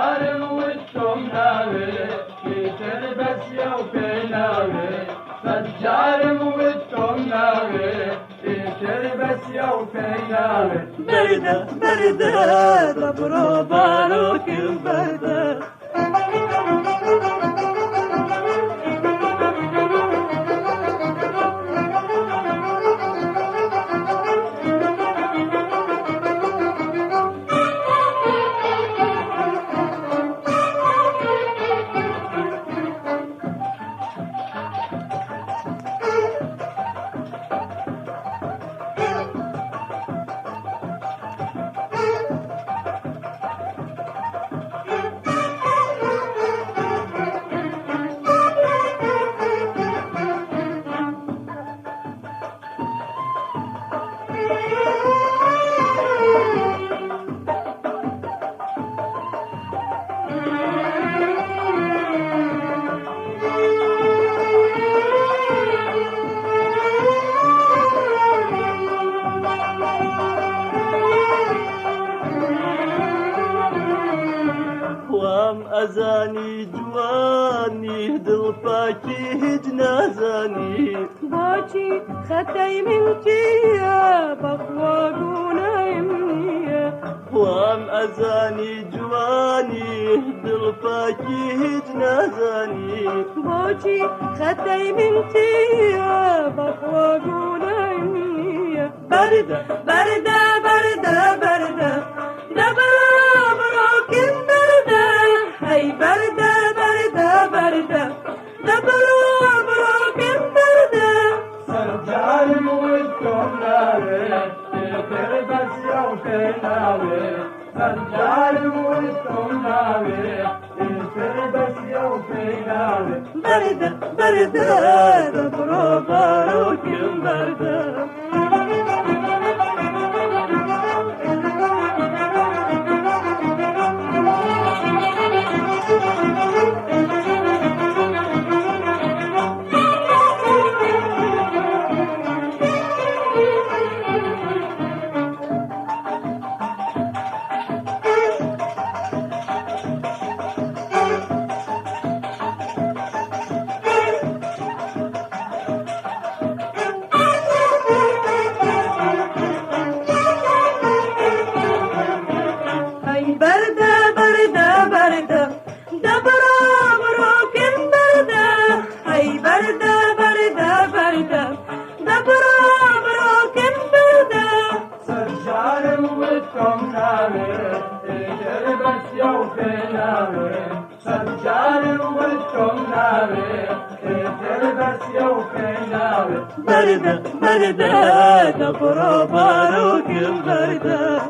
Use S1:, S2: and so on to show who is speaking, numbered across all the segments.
S1: سجارم وشتم ناوي تلبس يوم ناوي سجارم وشتم ناوي تلبس يوم ناوي
S2: بردة بردة دبرو باروك بردة أزاني جواني دل باكي جنازاني
S3: باچی خطای من کیا بخواگونا امنیه
S2: وام أزاني جواني دل باكي جنازاني
S3: باچی خطای من کیا بخواگونا امنیه
S2: بردة
S3: برده برده برده دبرا براکن برده ای برده برده برده دبرا براکن برده
S1: سجارم وشتم ناوي تلبس يوم ناوي سجارم وشتم ناوي تلبس يوم ناوي
S3: برده برده دبرا براکن برده
S2: بردة بردة دبرو باروك بردة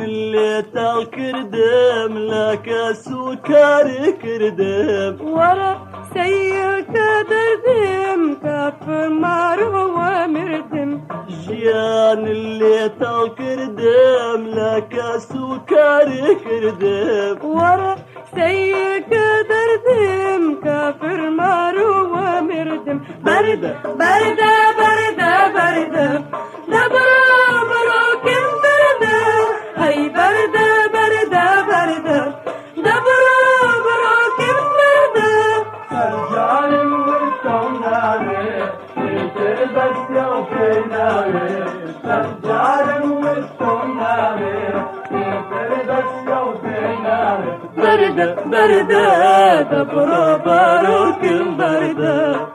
S2: اللي تاكردم لك سكر كردم
S3: ورا سيك دردم كفر مارو ومردم
S2: جيان اللي تاكردم لك سكر كردم
S3: ورا سيك دردم كفر مارو ومردم
S2: بردة
S3: بردة بردة بردة دبرا براكن بردة هاي بردة بردة بردة دبرا براكن بردة
S1: سجارم وشتم ناوي تلبس يوم ناوي سجارم وشتم ناوي تلبس يوم ناوي
S3: برده برده دبر بروك برده